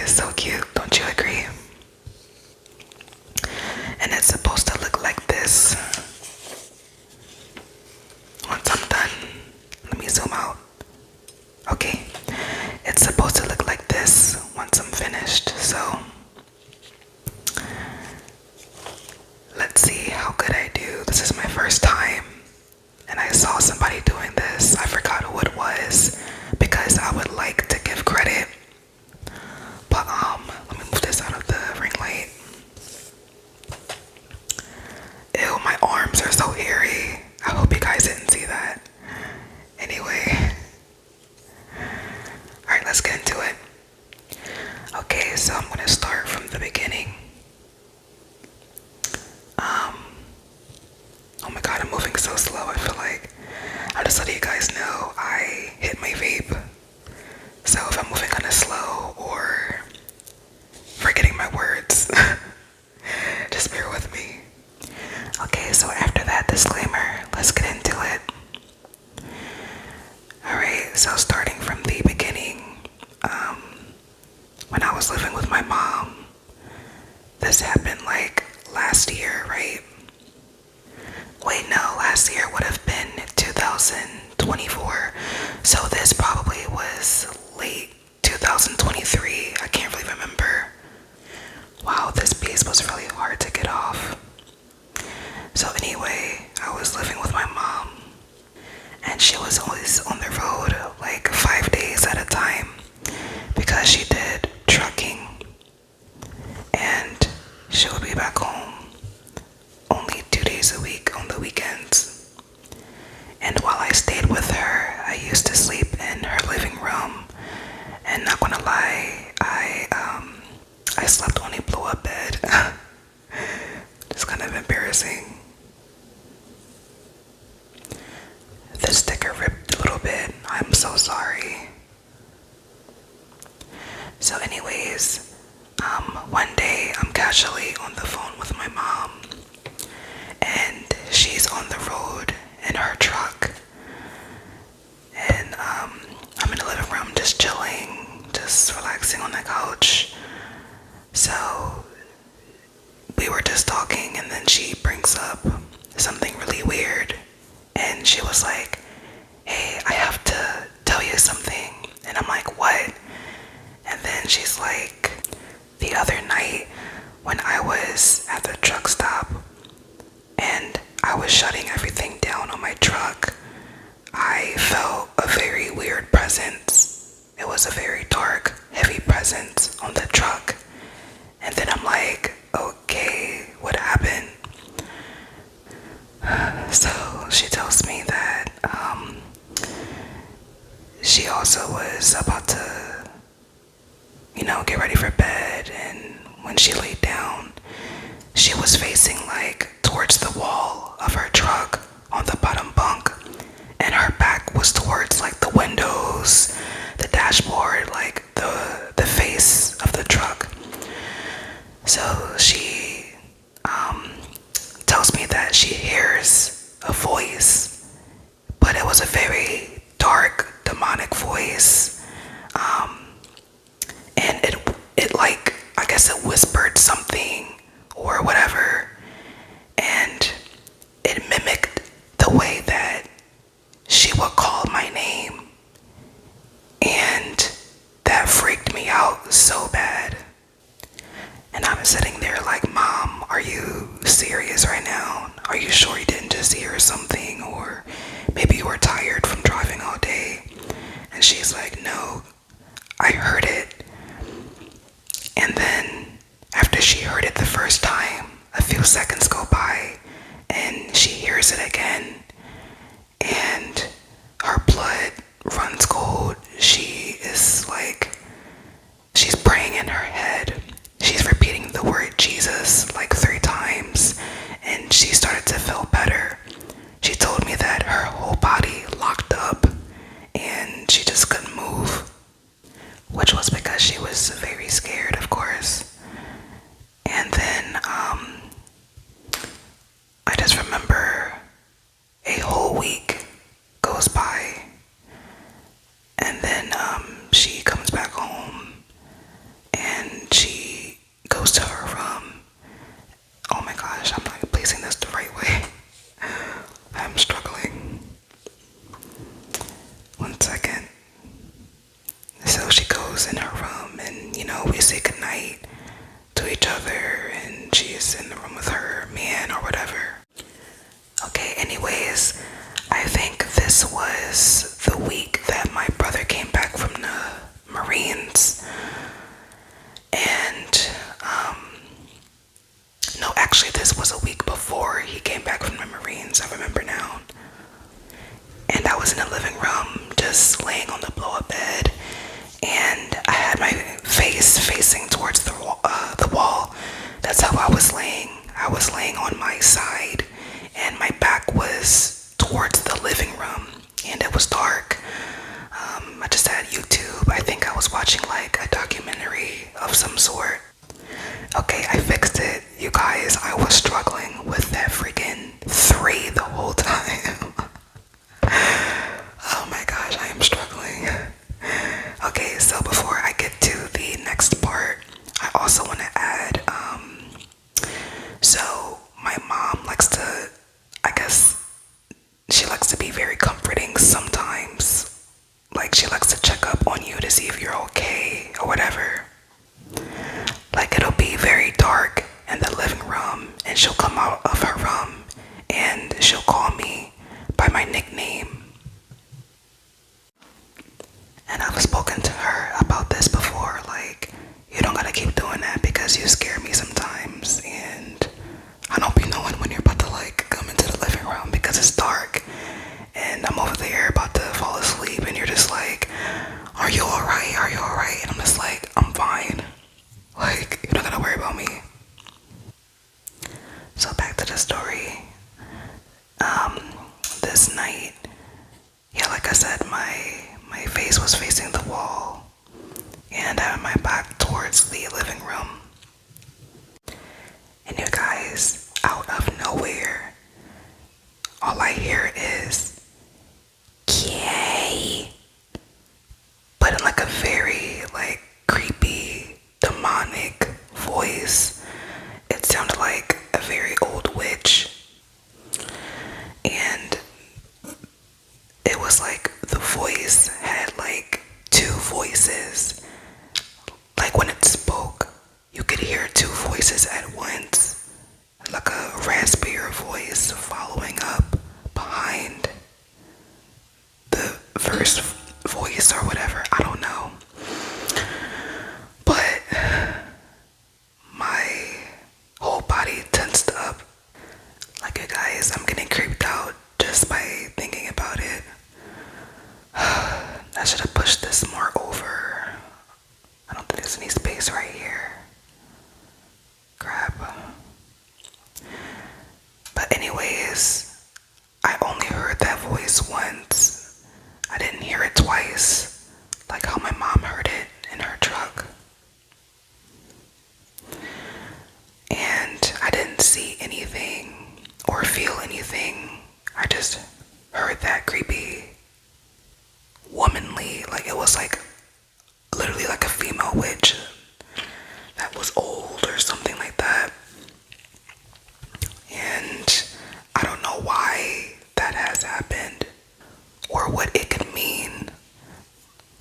is so cute, don't you agree? And it's supposed to look like this. Once I'm done, let me zoom out. Okay, it's supposed to look like this once I'm finished, so let's see how good I do. This is my first time, and I saw somebody doing this. I forgot who it was because I would like to give credit. But let me move this out of the ring light. Ew, my arms are so hairy. I hope you guys didn't see that. Anyway, alright, let's get into it. Okay, so I'm gonna start from the beginning. Oh my god, I'm moving so slow. I feel like I'll just let you guys know I hit my vape. So if I'm moving kind of slow or forgetting my words, just bear with me. Okay, so after that disclaimer, let's get into it. Alright, so starting from the beginning, when I was living with my mom, this happened like last year, right? Wait, no, last year would have been 2024. So this probably was late 2023. I can't really remember. Wow, this piece was really hard to get off. So anyway, I was living with my mom, and she was always on the road like 5 days at a time because she did trucking, and she would be back home only 2 days a week on the weekends. And while I stayed with her, I used to sleep in her living room, and not gonna lie, I slept on a blow-up bed. It's kind of embarrassing. The sticker ripped a little bit. I'm so sorry. So anyways, one day I'm casually on the phone with my mom, and she's on the road in her truck, and I'm in the living room just chilling, just relaxing on the couch. So we were just talking, and then she brings up something really weird, and she was like, hey, I have to tell you something. And I'm like, what? And then she's like, the other night when I was at the truck stop and I was shutting everything down on my truck, I felt a very weird presence. It was a very dark, heavy presence on the truck. And then I'm like, okay, what happened? So she tells me that she also was about to, get ready for bed, and when she laid down, she was facing like towards the wall of her truck on the bottom bunk, and her back was towards like the windows, the dashboard, like the face of the truck. So she tells me that she hears a voice, but it was a very dark, demonic voice. And it like, I guess it whispered something or whatever, and it mimicked the way that she would call my name, and that freaked me out so bad. And I'm sitting there like, Mom, are you serious right now? Are you sure you didn't just hear something, or maybe you were tired from driving all day? And she's like, no, I heard it. And then after she heard it the first time, a few seconds go by and she hears it again, and her blood runs cold. She is like, she's praying in her head. She's repeating the word Jesus like 3 times, and she started to feel better. She told me that her whole body locked up and she just couldn't move, which was because she was very scared, of course. And then I just remember we say goodnight to each other and she's in the room with her man or whatever. Okay, anyways, I think this was the week that my brother came back from the Marines. And, no, actually, this was a week before he came back from the Marines, I remember now. And I was in the living room, just laying on the blow-up bed, and I had my face facing towards the wall. That's how I was laying. I was laying on my side, and my back was towards the living room, and it was dark. I just had YouTube. I think I was watching like a documentary of some sort. Okay, I fixed it. You guys, I was struggling with that freaking 3 the whole time. Oh my gosh, I am struggling. Okay, so before I get to the next part, I also want to add, so my mom likes to, I guess, she likes to be very comforting sometimes. Like, she likes to check up on you to see if you're okay or whatever. Like, it'll be very dark in the living room, and she'll come out of her room and she'll call me by my nickname. And I've spoken to her about this before, like, you don't gotta keep doing that because you scare me sometimes, and I don't be knowing when you're about to like come into the living room because it's dark and I'm over there about to fall asleep and you're just like, are you alright? Are you alright? And I'm just like, I'm fine. Like, you don't gotta worry about me. So back to the story. This night, yeah, like I said, my face was facing the wall and I had my back towards the living room. And you guys, out of nowhere, all I hear is "Kay," but in like a very like creepy, demonic voice. It sounded like a very old witch. And it was like the voice had like 2 voices. Like when it spoke, you could hear 2 voices at once. Like a raspier voice following up behind the first voice or whatever. I don't know. But my whole body tensed up. Like, you guys, I'm getting creeped out just by thinking about it. I should have pushed this more over. I don't think there's any space right here. Crap. But anyways, I only heard that voice once. I didn't hear it twice, like how my mom heard it in her truck. And I didn't see anything or feel anything. I just heard that creepy, womanly, like it was like literally like a female witch that was old or something like that. And I don't know why that has happened or what it could mean.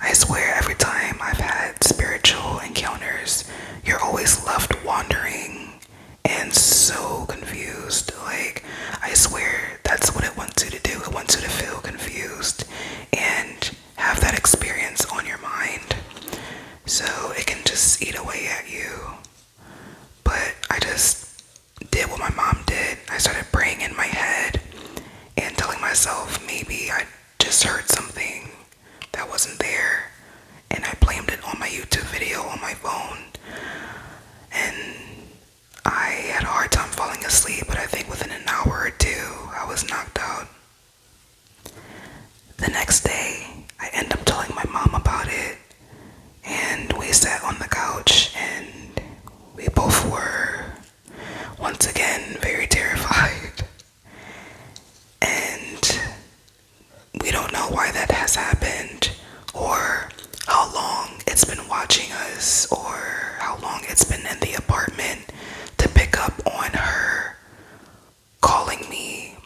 I swear every time I've had spiritual encounters, you're always left wandering and so confused. Like, I swear that's what it wants you to do. It wants you to feel confused and have that experience on your mind, so it can just eat away at you. But I just did what my mom did. I started praying in my head and telling myself maybe I just heard something that wasn't there, and I blamed it on my YouTube video on my phone. And I had a hard time falling asleep, but I think within an hour or 2 I was knocked out. The next day I ended up telling my mom about it, and we sat on the couch and we both were once again very terrified. And we don't know why that has happened, or how long it's been watching us, or how long it's been in the apartment to pick up on her calling me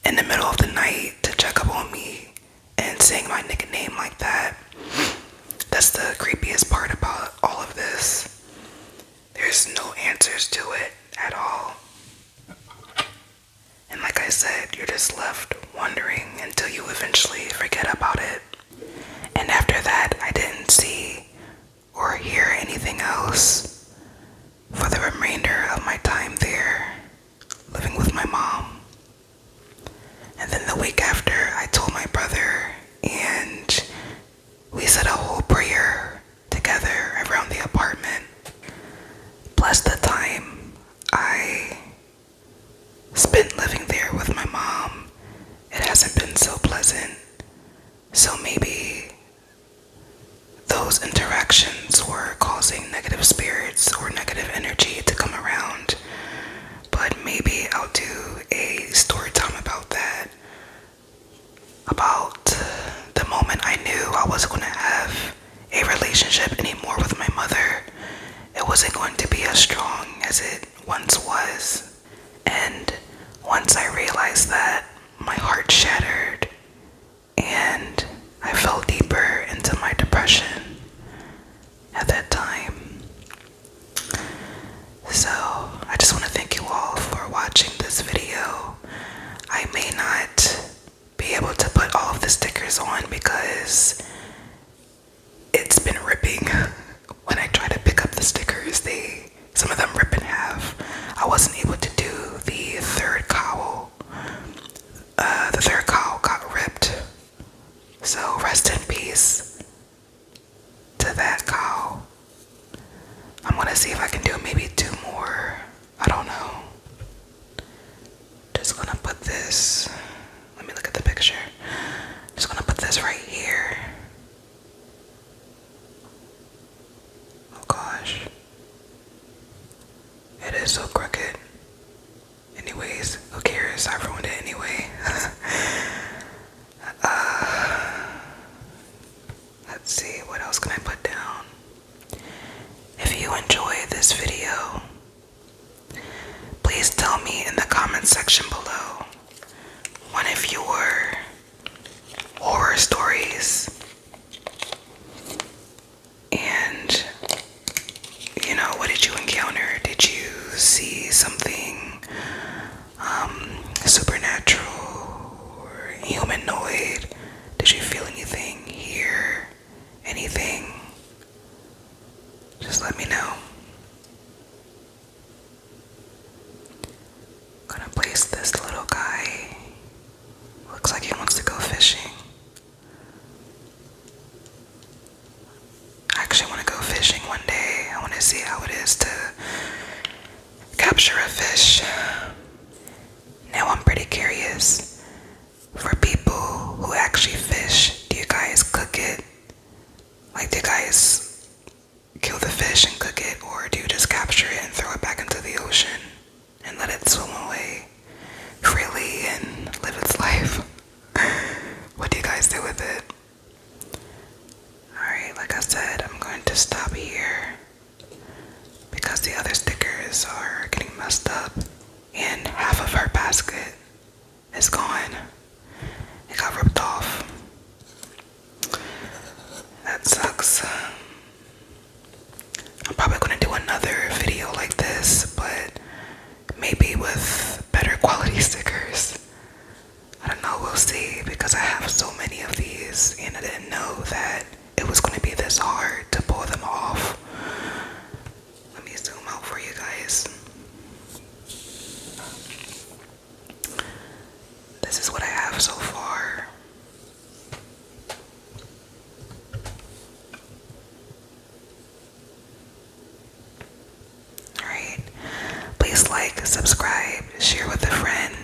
in the middle of the night to check up on me and saying my nickname like that. That's the creepiest part about all of this. wasn't going to be as strong as it once was. And once I realized that, my heart shattered and I fell deeper into my depression at that time. So I just want to thank you all for watching this video. I may not be able to put all of the stickers on because it's been ripping. When I try to pick up the stickers, some of them rip in half. I wasn't able to do the third cowl. The third cowl got ripped. So rest in peace to that cowl. I'm gonna see if I can do maybe 2 more. I don't know. Just gonna put this. Let me look at the picture. Just gonna put this right here. Oh gosh. It is so crooked. Anyways, who cares? I ruined it anyway. Let's see, what else can I put down? If you enjoy this video, please tell me in the comment section below one of your horror stories. And, what did you encounter? Did you see something supernatural or humanoid? Did you feel anything? Hear anything? Just let me know. Gonna place this little guy. Looks like he wants to go fishing. I actually want to go fishing one day. I want to see how it is to capture a fish. Now I'm pretty curious. For people who actually fish, do you guys cook it? Like, do you guys kill the fish and cook it, or do you just capture it and throw it back into the ocean and let it swim away freely and live its life? What do you guys do with it? Alright, like I said, I'm going to stop here because the other stickers are getting messed up and half of her basket is gone. It got ripped off. That sucks. I'm probably going to do another video like this, but maybe with better quality stickers. I don't know, we'll see, because I have so many of these and I didn't know that it was going to be this hard to pull them off. Let me zoom out for you guys. This is what I have so far. Alright, please like, subscribe, share with a friend,